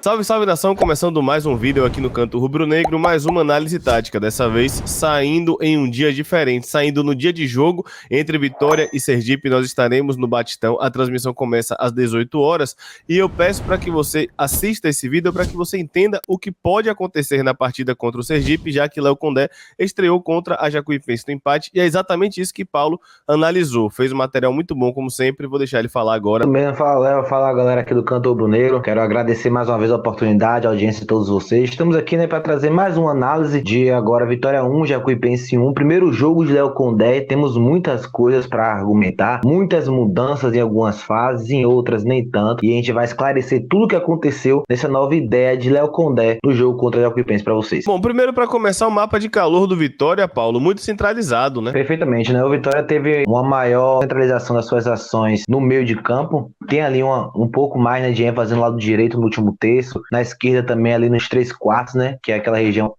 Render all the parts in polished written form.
Salve, salve nação, começando mais um vídeo aqui no Canto Rubro-Negro, mais uma análise tática, dessa vez saindo em um dia diferente, saindo no dia de jogo entre Vitória e Sergipe. Nós estaremos no Batistão, a transmissão começa às 18 horas e eu peço para que você assista esse vídeo para que você entenda o que pode acontecer na partida contra o Sergipe, já que Léo Condé estreou contra a Jacuipense no empate e é exatamente isso que Paulo analisou. Fez um material muito bom, como sempre, vou deixar ele falar agora. Também fala Léo, fala galera aqui do Canto Rubro-Negro. Quero agradecer mais uma vez a oportunidade, a audiência de todos vocês. Estamos aqui, para trazer mais uma análise de agora Vitória 1, Jacuipense 1. Primeiro jogo de Léo Condé, temos muitas coisas para argumentar, muitas mudanças em algumas fases, em outras nem tanto. E a gente vai esclarecer tudo o que aconteceu nessa nova ideia de Léo Condé no jogo contra o Jacuipense para vocês. Bom, primeiro para começar, o mapa de calor do Vitória, Paulo, muito centralizado, né? Perfeitamente, né? O Vitória teve uma maior centralização das suas ações no meio de campo. Tem ali um pouco mais, né, de ênfase no lado direito no último terço. Na esquerda também ali nos 3/4, né? Que é aquela região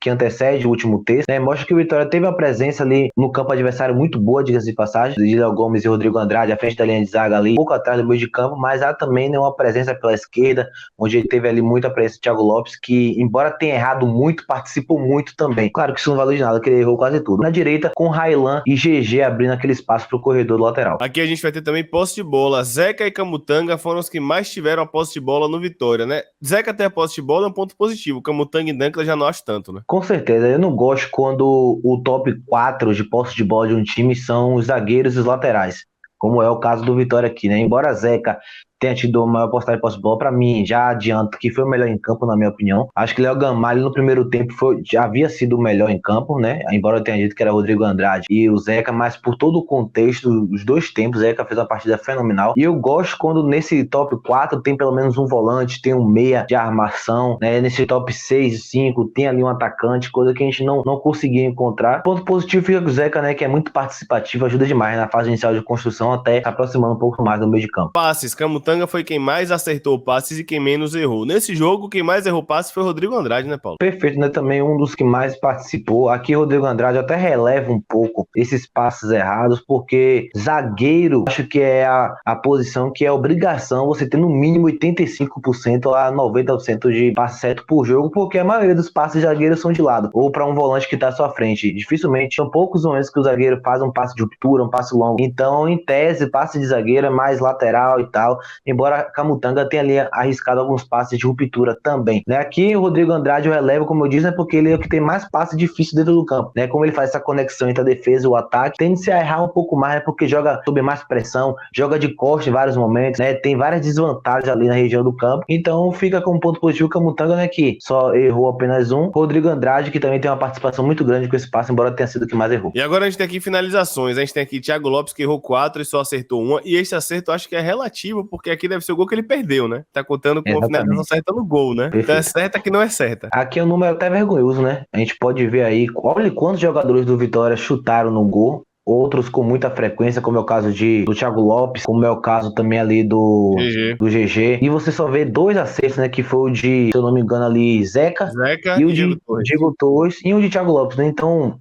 que antecede o último terço, né? Mostra que o Vitória teve uma presença ali no campo adversário muito boa, diga-se de passagem, de Léo Gomes e Rodrigo Andrade, à frente da linha de zaga ali, um pouco atrás do meio de campo, mas há também, né, uma presença pela esquerda, onde ele teve ali muita presença do Thiago Lopes, que, embora tenha errado muito, participou muito também. Claro que isso não valeu de nada, que ele errou quase tudo. Na direita, com Raylan e GG abrindo aquele espaço pro corredor do lateral. Aqui a gente vai ter também posse de bola. Zeca e Camutanga foram os que mais tiveram a posse de bola no Vitória, né? Zeca ter a posse de bola é um ponto positivo. Camutanga e Dankler já não acho tanto, né? Com certeza, eu não gosto quando o top 4 de posse de bola de um time são os zagueiros e os laterais, como é o caso do Vitória aqui, né? Embora Zeca tenha tido uma maior postagem de posse de bola, pra mim, já adianto que foi o melhor em campo, na minha opinião. Acho que Léo Gamalho no primeiro tempo já havia sido o melhor em campo, né? Embora eu tenha dito que era Rodrigo Andrade e o Zeca, mas por todo o contexto, os dois tempos, o Zeca fez uma partida fenomenal. E eu gosto quando nesse top 4 tem pelo menos um volante, tem um meia de armação, né? Nesse top 6 e 5 tem ali um atacante, coisa que a gente não conseguia encontrar. Ponto positivo fica com o Zeca, né? Que é muito participativo, ajuda demais na fase inicial de construção, até se aproximando um pouco mais do meio de campo. Passes, Camutanga foi quem mais acertou passes e quem menos errou. Nesse jogo, quem mais errou passes foi Rodrigo Andrade, né, Paulo? Perfeito, né? Também um dos que mais participou. Aqui, Rodrigo Andrade até releva um pouco esses passes errados, porque zagueiro, acho que é a posição que é obrigação você ter no mínimo 85% a 90% de passe certo por jogo, porque a maioria dos passes de zagueiro são de lado, ou para um volante que está à sua frente. Dificilmente, são poucos momentos que o zagueiro faz um passe de ruptura, um passe longo. Então, em tese, passe de zagueiro é mais lateral e tal, embora Camutanga tenha ali arriscado alguns passes de ruptura também, né? Aqui o Rodrigo Andrade eu relevo, como eu disse, né, porque ele é o que tem mais passes difíceis dentro do campo, né? Como ele faz essa conexão entre a defesa e o ataque, tende a errar um pouco mais, né, porque joga sob mais pressão, joga de costa em vários momentos, né? Tem várias desvantagens ali na região do campo, então fica com um ponto positivo Camutanga, né, que só errou apenas um. Rodrigo Andrade, que também tem uma participação muito grande com esse passe, embora tenha sido o que mais errou. E agora a gente tem aqui finalizações, a gente tem aqui Thiago Lopes, que errou 4 e só acertou uma, e esse acerto eu acho que é relativo, porque aqui deve ser o gol que ele perdeu, né? Tá contando com a finalização certa no gol, né? Perfeito. Então é certa que não é certa. Aqui é um número até vergonhoso, né? A gente pode ver aí, olha quantos jogadores do Vitória chutaram no gol. Outros com muita frequência, como é o caso do Thiago Lopes, como é o caso também ali do GG. E você só vê 2 acertos, né? Que foi o de, se eu não me engano, ali, Zeca e o de Diego Torres e o de Thiago Lopes, né? Então,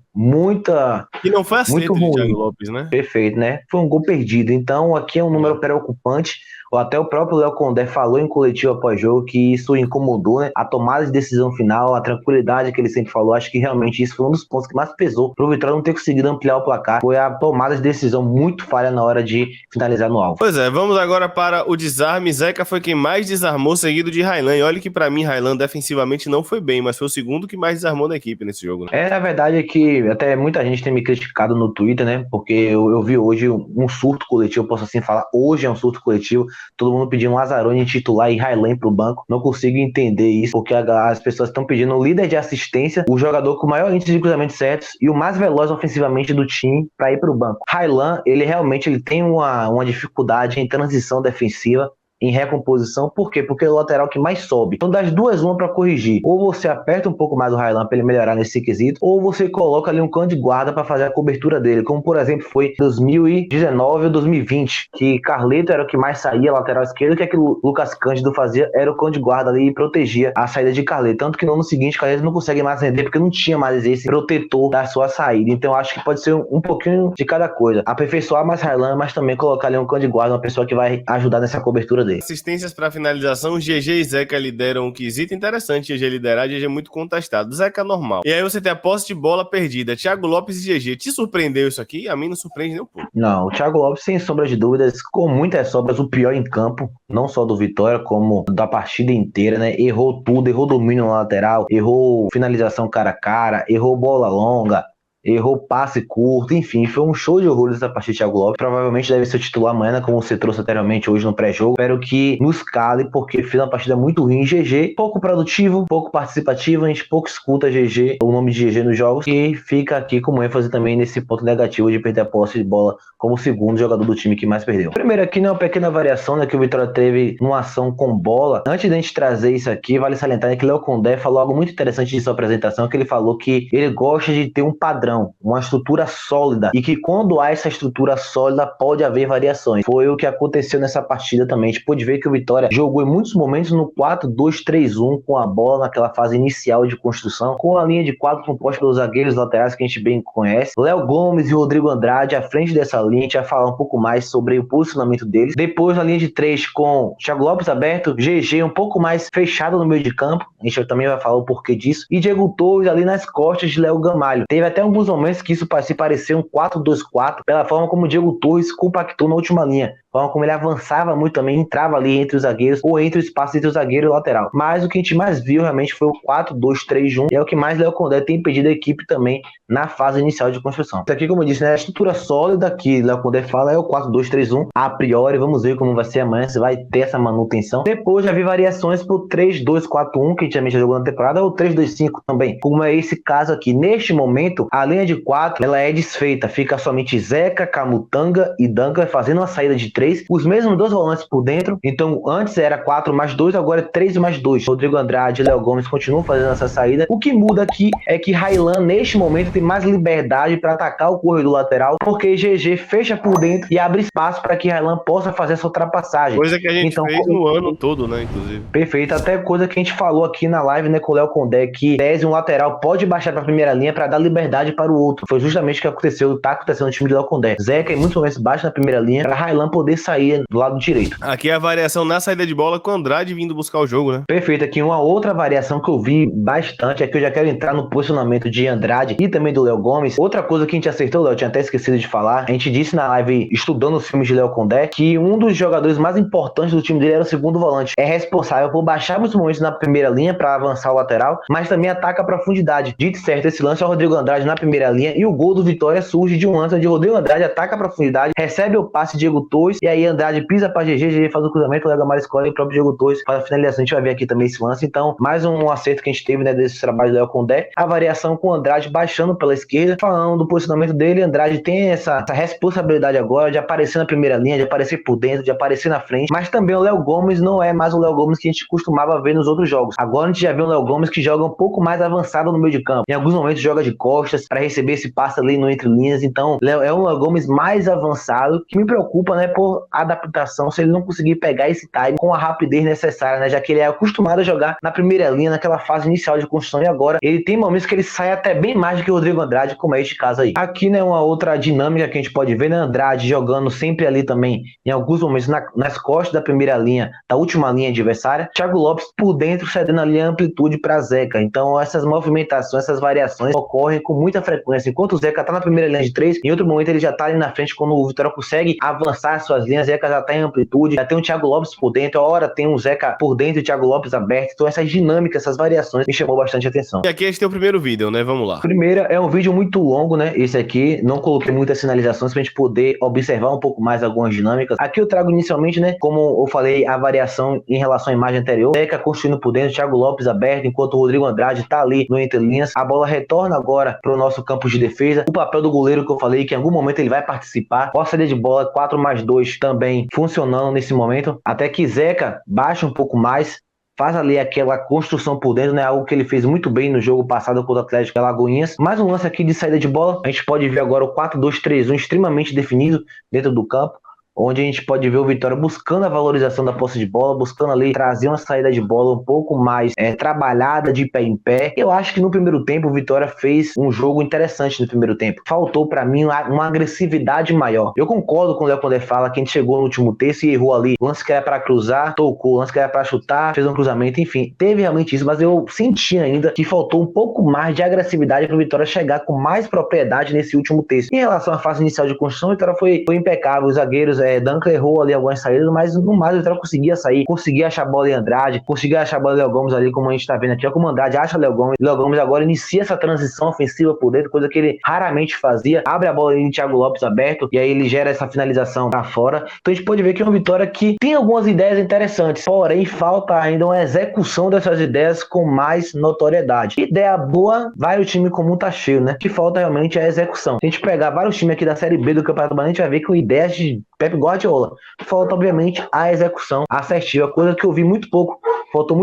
E não foi acerto de Thiago Lopes, né? Perfeito, né? Foi um gol perdido. Então, aqui é um número preocupante. Até o próprio Léo Condé falou em coletivo após jogo que isso incomodou, né? A tomada de decisão final, a tranquilidade que ele sempre falou. Acho que realmente isso foi um dos pontos que mais pesou pro Vitória não ter conseguido ampliar o placar. Foi a tomada de decisão muito falha na hora de finalizar no alvo. Pois é, vamos agora para o desarme. Zeca foi quem mais desarmou, seguido de Raylan. E olha que pra mim, Raylan defensivamente não foi bem, mas foi o segundo que mais desarmou na equipe nesse jogo, né? A verdade é que até muita gente tem me criticado no Twitter, né? Porque eu vi hoje um surto coletivo, eu posso assim falar, hoje é um surto coletivo. Todo mundo pedindo Lazzaroni titular e Raylan pro banco. Não consigo entender isso, porque as pessoas estão pedindo o líder de assistência, o jogador com o maior índice de cruzamentos certos e o mais veloz ofensivamente do time para ir pro banco. Raylan, ele realmente tem uma dificuldade em transição defensiva, em recomposição. Por quê? Porque é o lateral que mais sobe. Então, das duas, uma para corrigir. Ou você aperta um pouco mais o Raylan para ele melhorar nesse quesito, ou você coloca ali um cão de guarda para fazer a cobertura dele, como por exemplo foi em 2019 ou 2020, que Carleto era o que mais saía, lateral esquerdo, que o Lucas Cândido fazia, era o cão de guarda ali e protegia a saída de Carleto. Tanto que no ano seguinte, Carleto não consegue mais render, porque não tinha mais esse protetor da sua saída. Então, acho que pode ser um pouquinho de cada coisa. Aperfeiçoar mais Raylan, mas também colocar ali um cão de guarda, uma pessoa que vai ajudar nessa cobertura dele. fazer. Assistências para finalização, GG e Zeca lideram um quesito interessante. GG liderar, GG muito contestado. Zeca normal. E aí você tem a posse de bola perdida. Thiago Lopes e GG. Te surpreendeu isso aqui? A mim não surpreende nem um pouco. Não, o Thiago Lopes, sem sombra de dúvidas, com muitas sobras, o pior em campo, não só do Vitória, como da partida inteira, né? Errou tudo, errou domínio na lateral, errou finalização cara a cara, errou bola longa, errou passe curto, enfim, foi um show de horrores essa partida de Thiago Lopes. Provavelmente deve ser o titular amanhã, como você trouxe anteriormente hoje no pré-jogo. Espero que nos cale, porque fez uma partida muito ruim. GG, pouco produtivo, pouco participativo, a gente pouco escuta GG, o nome de GG nos jogos, e fica aqui com ênfase também nesse ponto negativo de perder a posse de bola como o segundo jogador do time que mais perdeu. Primeiro aqui, né, uma pequena variação, né, que o Vitória teve numa ação com bola. Antes de a gente trazer isso aqui, vale salientar, né, que Léo Condé falou algo muito interessante de sua apresentação, que ele falou que ele gosta de ter um padrão, uma estrutura sólida, e que quando há essa estrutura sólida pode haver variações. Foi o que aconteceu nessa partida também. A gente pôde ver que o Vitória jogou em muitos momentos no 4-2-3-1 com a bola naquela fase inicial de construção, com a linha de 4 composta pelos zagueiros laterais que a gente bem conhece, Léo Gomes e Rodrigo Andrade à frente dessa linha. A gente vai falar um pouco mais sobre o posicionamento deles. Depois na linha de 3 com Thiago Lopes aberto, GG um pouco mais fechado no meio de campo, a gente também vai falar o porquê disso, e Diego Torres ali nas costas de Léo Gamalho. Teve até alguns momentos que isso se parecia um 4-2-4, pela forma como o Diego Torres compactou na última linha, a forma como ele avançava muito também, entrava ali entre os zagueiros, ou entre o espaço entre o zagueiro e o lateral. Mas o que a gente mais viu realmente foi o 4-2-3-1, e é o que mais Léo Condé tem impedido a equipe também na fase inicial de construção. Isso aqui, como eu disse, né, a estrutura sólida que Léo Condé fala é o 4-2-3-1, a priori. Vamos ver como vai ser amanhã, se vai ter essa manutenção. Depois já vi variações pro 3-2-4-1, que a gente também já jogou na temporada, ou 3-2-5 também, como é esse caso aqui. Neste momento, a linha de 4, ela é desfeita, fica somente Zeca, Camutanga e Duncan fazendo uma saída de 3, os mesmos dois volantes por dentro. Então antes era 4 mais 2, agora é 3 mais 2. Rodrigo Andrade e Léo Gomes continuam fazendo essa saída. O que muda aqui é que Raylan neste momento tem mais liberdade para atacar o corredor lateral, porque GG fecha por dentro e abre espaço para que Raylan possa fazer essa ultrapassagem. Coisa que a gente fez no ano todo, né, inclusive. Perfeito, até coisa que a gente falou aqui na live, né, com o Léo Condé, que tese um lateral pode baixar para a primeira linha para dar liberdade para o outro. Foi justamente o que aconteceu, tá acontecendo no time do Léo Condé. Zeca em muitos momentos baixa na primeira linha para Raylan poder sair do lado direito. Aqui é a variação na saída de bola com o Andrade vindo buscar o jogo, né? Perfeito, aqui uma outra variação que eu vi bastante, é que eu já quero entrar no posicionamento de Andrade e também do Léo Gomes. Outra coisa que a gente acertou, Léo, tinha até esquecido de falar, a gente disse na live, estudando os filmes de Léo Condé, que um dos jogadores mais importantes do time dele era o segundo volante. É responsável por baixar muitos momentos na primeira linha para avançar o lateral, mas também ataca a profundidade. Dito certo, esse lance é o Rodrigo Andrade na primeira linha, e o gol do Vitória surge de um lance onde o Rodrigo Andrade ataca a profundidade, recebe o passe de Diego Torres, e aí Andrade pisa para GG faz o cruzamento, o Léo Gamalho escolhe e o próprio Diego Torres faz a finalização. A gente vai ver aqui também esse lance. Então, mais um acerto que a gente teve, né, desse trabalho do Léo Condé. A variação com o Andrade baixando pela esquerda, falando do posicionamento dele. Andrade tem essa responsabilidade agora de aparecer na primeira linha, de aparecer por dentro, de aparecer na frente, mas também o Léo Gomes não é mais o Léo Gomes que a gente costumava ver nos outros jogos. Agora a gente já vê um Léo Gomes que joga um pouco mais avançado no meio de campo. Em alguns momentos joga de costas para receber esse passe ali no entre linhas. Então, é um Léo Gomes mais avançado, que me preocupa, né, por adaptação, se ele não conseguir pegar esse time com a rapidez necessária, né, já que ele é acostumado a jogar na primeira linha, naquela fase inicial de construção, e agora ele tem momentos que ele sai até bem mais do que o Rodrigo Andrade, como é este caso aí. Aqui, né, uma outra dinâmica que a gente pode ver, né, Andrade jogando sempre ali também, em alguns momentos nas costas da primeira linha, da última linha adversária, Thiago Lopes por dentro cedendo ali a amplitude para Zeca. Então essas movimentações, essas variações ocorrem com muita frequência. Enquanto o Zeca tá na primeira linha de 3, em outro momento ele já tá ali na frente, quando o Vitória consegue avançar as suas linhas, Zeca já tá em amplitude, já tem um Thiago Lopes por dentro, a hora tem um Zeca por dentro e o Thiago Lopes aberto. Então essas dinâmicas, essas variações me chamou bastante atenção. E aqui este é o primeiro vídeo, né? Vamos lá. Primeiro, é um vídeo muito longo, né? Esse aqui, não coloquei muitas sinalizações pra gente poder observar um pouco mais algumas dinâmicas. Aqui eu trago inicialmente, né, como eu falei, a variação em relação à imagem anterior. Zeca construindo por dentro, Thiago Lopes aberto, enquanto o Rodrigo Andrade tá ali no entre linhas. A bola retorna agora pro nosso campo de defesa. O papel do goleiro que eu falei, que em algum momento ele vai participar. A saída de bola 4+2 também funcionando nesse momento. Até que Zeca baixa um pouco mais, faz ali aquela construção por dentro, né? Algo que ele fez muito bem no jogo passado contra o Atlético de Alagoinhas. Mais um lance aqui de saída de bola. A gente pode ver agora o 4-2-3-1 extremamente definido dentro do campo. onde a gente pode ver o Vitória buscando a valorização da posse de bola, buscando ali trazer uma saída de bola um pouco mais trabalhada de pé em pé. Eu acho que no primeiro tempo o Vitória fez um jogo interessante no primeiro tempo. Faltou pra mim uma agressividade maior. Eu concordo com o Léo quando ele fala que a gente chegou no último terço e errou ali. O lance que era pra cruzar, tocou. O lance que era pra chutar, fez um cruzamento. Enfim, teve realmente isso, mas eu senti ainda que faltou um pouco mais de agressividade pro Vitória chegar com mais propriedade nesse último terço. Em relação à fase inicial de construção, o Vitória foi impecável. Os zagueiros, Duncan errou ali algumas saídas, mas no mais o Vitória conseguia sair, conseguia achar a bola em Andrade, conseguia achar a bola em Léo Gomes ali, como a gente tá vendo aqui. Como Andrade acha Léo Gomes agora inicia essa transição ofensiva por dentro, coisa que ele raramente fazia. Abre a bola em Thiago Lopes aberto, e aí ele gera essa finalização pra fora. Então a gente pode ver que é uma Vitória que tem algumas ideias interessantes, porém falta ainda uma execução dessas ideias com mais notoriedade. Ideia boa, vai o time comum tá cheio, né? O que falta realmente é a execução. Se a gente pegar vários times aqui da Série B do Campeonato Brasileiro, a gente vai ver com ideias de Pep Guardiola. Falta, obviamente, a execução assertiva, coisa que eu vi muito pouco. Faltou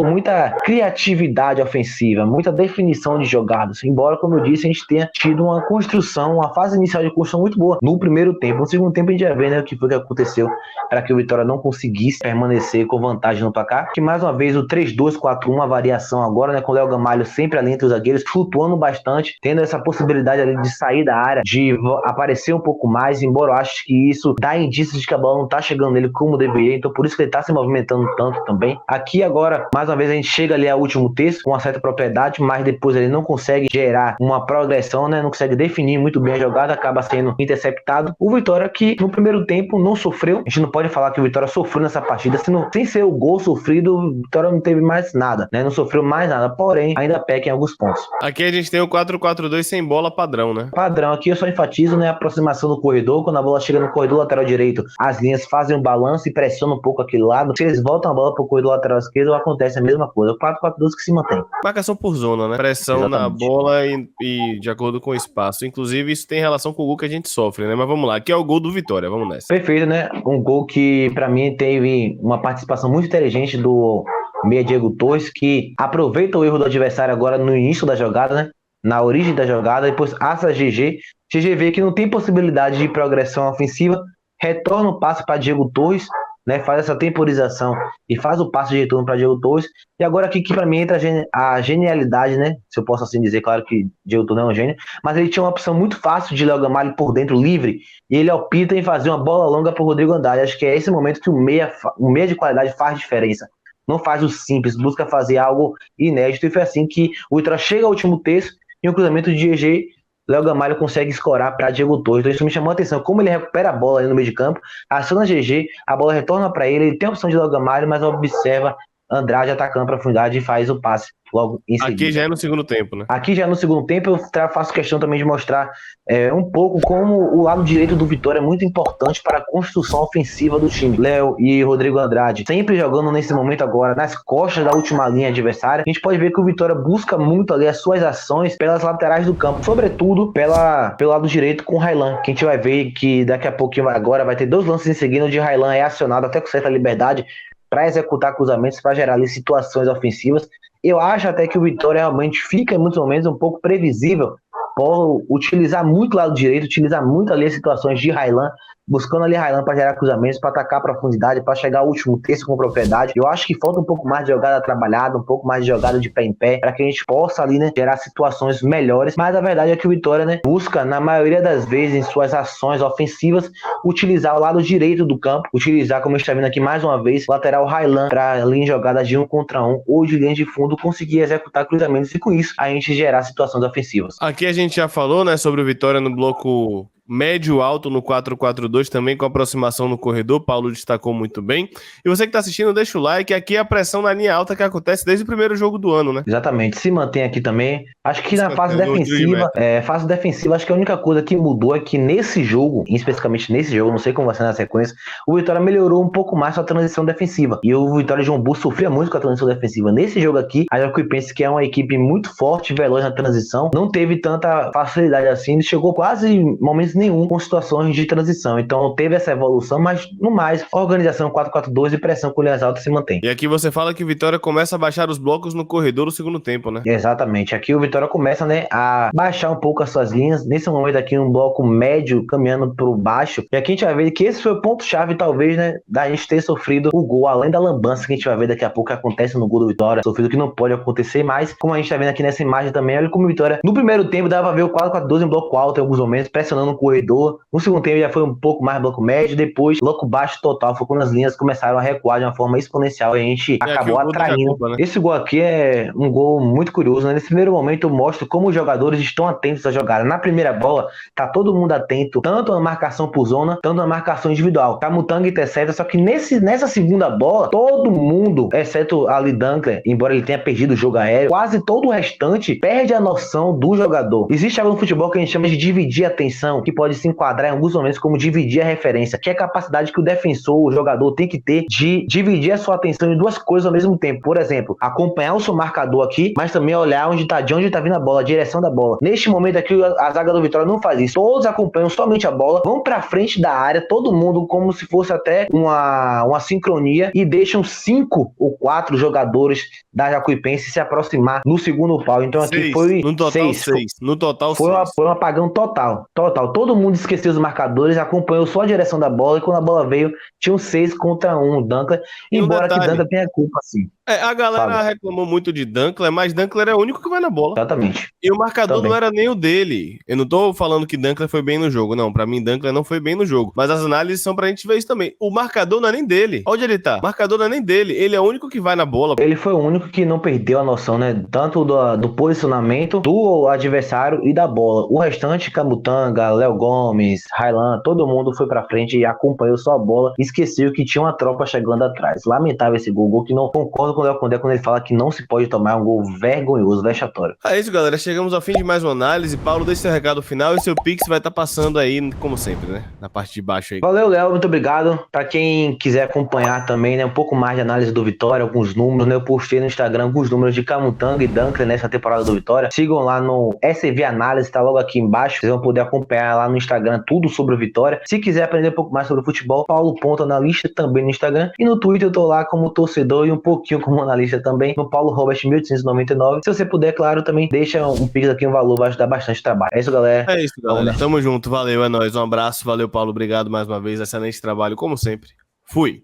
muita criatividade ofensiva, muita definição de jogadas. Embora, como eu disse, a gente tenha tido uma construção, uma fase inicial de construção muito boa no primeiro tempo. No segundo tempo a gente já vê, né, o que foi que aconteceu para que o Vitória não conseguisse permanecer com vantagem no placar. Que mais uma vez o 3-2-4-1, a variação agora, né, com o Léo Gamalho sempre ali entre os zagueiros, flutuando bastante, tendo essa possibilidade ali de sair da área, de aparecer um pouco mais, embora eu acho que isso dá indícios de que a bola não tá chegando nele como deveria, então por isso que ele tá se movimentando tanto também. Aqui agora, mais uma vez, a gente chega ali ao último terço com uma certa propriedade, mas depois ele não consegue gerar uma progressão, né? Não consegue definir muito bem a jogada, acaba sendo interceptado. O Vitória que no primeiro tempo não sofreu, a gente não pode falar que o Vitória sofreu nessa partida, sem ser o gol sofrido, o Vitória não teve mais nada, né? Não sofreu mais nada, porém ainda peca em alguns pontos. Aqui a gente tem o 4-4-2 sem bola padrão, né? Padrão, aqui eu só enfatizo, né, a aproximação do corredor, quando a bola chega no corredor lateral direito, as linhas fazem um balanço e pressionam um pouco aquele lado, se eles voltam a bola pro corredor lateral esquerdo, acontece a mesma coisa, o 4-4-2 que se mantém. Marcação por zona, né? Pressão Exatamente. Na bola e de acordo com o espaço. Inclusive, isso tem relação com o gol que a gente sofre, né? Mas vamos lá, aqui é o gol do Vitória, vamos nessa. Perfeito, né? Um gol que, pra mim, teve uma participação muito inteligente do meia Diego Torres, que aproveita o erro do adversário agora no início da jogada, né? Na origem da jogada, depois assa GG. GG vê que não tem possibilidade de progressão ofensiva, retorna o passe para Diego Torres, né, faz essa temporização e faz o passe de retorno para Diego Torres. E agora aqui que para mim entra a genialidade, né? Se eu posso assim dizer, claro que Diego Torres não é um gênio, mas ele tinha uma opção muito fácil de Léo Gamalho por dentro, livre, e ele opta em fazer uma bola longa para o Rodrigo Andrade. Acho que é esse momento que o meia de qualidade faz diferença. Não faz o simples, busca fazer algo inédito, e foi assim que o Vitória chega ao último terço e o cruzamento de GG, Léo Gamalho consegue escorar para Diego Torres. Então isso me chamou a atenção, como ele recupera a bola ali no meio de campo, aciona GG, a bola retorna para ele tem a opção de Léo Gamalho, mas observa Andrade atacando a profundidade e faz o passe logo em seguida. Aqui já é no segundo tempo, né? Aqui já é no segundo tempo, eu faço questão também de mostrar um pouco como o lado direito do Vitória é muito importante para a construção ofensiva do time. Léo e Rodrigo Andrade sempre jogando nesse momento agora nas costas da última linha adversária. A gente pode ver que o Vitória busca muito ali as suas ações pelas laterais do campo, sobretudo pelo lado direito com o Raylan, que a gente vai ver que daqui a pouquinho agora vai ter 2 lances em seguida onde o Raylan é acionado até com certa liberdade para executar cruzamentos, para gerar ali situações ofensivas. Eu acho até que o Vitória realmente fica em muitos momentos um pouco previsível por utilizar muito o lado direito, utilizar muito ali as situações de Raylan, buscando ali Raylan para gerar cruzamentos, para atacar a profundidade, para chegar ao último terço com propriedade. Eu acho que falta um pouco mais de jogada trabalhada, um pouco mais de jogada de pé em pé, para que a gente possa ali, né, gerar situações melhores. Mas a verdade é que o Vitória, né, busca, na maioria das vezes, em suas ações ofensivas, utilizar o lado direito do campo, utilizar, como a gente está vendo aqui mais uma vez, o lateral Raylan para ali em jogadas de 1 contra 1 ou de linha de fundo, conseguir executar cruzamentos e com isso a gente gerar situações ofensivas. Aqui a gente já falou, né, sobre o Vitória no bloco médio-alto no 4-4-2, também com aproximação no corredor, Paulo destacou muito bem. E você que está assistindo, deixa o like, aqui é a pressão na linha alta que acontece desde o primeiro jogo do ano, né? Exatamente, se mantém aqui também. Acho que na fase defensiva, acho que a única coisa que mudou é que nesse jogo, especificamente nesse jogo, não sei como vai ser na sequência, o Vitória melhorou um pouco mais sua transição defensiva. E o Vitória de João Bosco sofria muito com a transição defensiva. Nesse jogo aqui, a Jacuipense, que é uma equipe muito forte e veloz na transição, não teve tanta facilidade assim, chegou quase momentos lance nenhum com situações de transição. Então teve essa evolução, mas no mais, organização 4-4-2 e pressão com linhas altas se mantém. E aqui você fala que o Vitória começa a baixar os blocos no corredor no segundo tempo, né? Exatamente. Aqui o Vitória começa, né, a baixar um pouco as suas linhas. Nesse momento aqui, um bloco médio caminhando para o baixo. E aqui a gente vai ver que esse foi o ponto-chave, talvez, né, da gente ter sofrido o gol, além da lambança que a gente vai ver daqui a pouco que acontece no gol do Vitória, sofrido que não pode acontecer mais. Como a gente tá vendo aqui nessa imagem também, olha como o Vitória, no primeiro tempo, dava pra ver o 4-4-2 em bloco alto em alguns momentos, pressionando o corredor. No segundo tempo já foi um pouco mais bloco médio, depois bloco baixo total, foi quando as linhas começaram a recuar de uma forma exponencial e a gente acabou atraindo. Jacoba, né? Esse gol aqui é um gol muito curioso, né? Nesse primeiro momento eu mostro como os jogadores estão atentos à jogada. Na primeira bola, tá todo mundo atento, tanto na marcação por zona, tanto na marcação individual. Camutanga intercepta, só que nessa segunda bola, todo mundo, exceto ali Dunkler, embora ele tenha perdido o jogo aéreo, quase todo o restante perde a noção do jogador. Existe algo no futebol que a gente chama de dividir a atenção, que pode se enquadrar em alguns momentos como dividir a referência, que é a capacidade que o defensor, o jogador, tem que ter de dividir a sua atenção em duas coisas ao mesmo tempo. Por exemplo, acompanhar o seu marcador aqui, mas também olhar de onde tá vindo a bola, a direção da bola. Neste momento aqui, a zaga do Vitória não faz isso. Todos acompanham somente a bola, vão pra frente da área, todo mundo como se fosse até uma sincronia, e deixam 5 ou 4 jogadores da Jacuipense se aproximar no segundo pau. Então aqui foi no total 6. No total foi um apagão total. Todo mundo esqueceu os marcadores, acompanhou só a direção da bola, e quando a bola veio, tinha um 6-1 Dunkler, embora que Dunkler tenha culpa, sim. A galera reclamou muito de Dunkler, mas Dunkler é o único que vai na bola. Exatamente. E o marcador não era nem o dele. Eu não tô falando que Dunkler foi bem no jogo, não. Pra mim, Dunkler não foi bem no jogo. Mas as análises são pra gente ver isso também. O marcador não é nem dele. Onde ele tá? O marcador não é nem dele. Ele é o único que vai na bola. Ele foi o único que não perdeu a noção, né? Tanto do posicionamento do adversário e da bola. O restante, Camutanga, Léo Gomes, Railan, todo mundo foi pra frente e acompanhou só a bola. Esqueceu que tinha uma tropa chegando atrás. Lamentável esse gol que não concordo com o Léo Condé quando ele fala que não se pode tomar um gol vergonhoso, vexatório. É isso, galera. Chegamos ao fim de mais uma análise. Paulo, deixe seu recado final e seu Pix vai estar passando aí, como sempre, né? Na parte de baixo aí. Valeu, Léo. Muito obrigado. Pra quem quiser acompanhar também, né? Um pouco mais de análise do Vitória, alguns números, né? Eu postei no Instagram alguns números de Camutanga e Dunkler nessa temporada do Vitória. Sigam lá no SV Análise, tá logo aqui embaixo. Vocês vão poder acompanhar lá no Instagram tudo sobre o Vitória. Se quiser aprender um pouco mais sobre o futebol, Paulo Ponto Analista também no Instagram. E no Twitter eu tô lá como torcedor e um pouquinho como analista também, no Paulo Robert 1899. Se você puder, claro, também deixa um pix aqui, um valor, vai ajudar bastante trabalho. É isso, galera. É isso, galera. Tamo junto. Valeu, é nóis. Um abraço. Valeu, Paulo. Obrigado mais uma vez. Excelente trabalho, como sempre. Fui.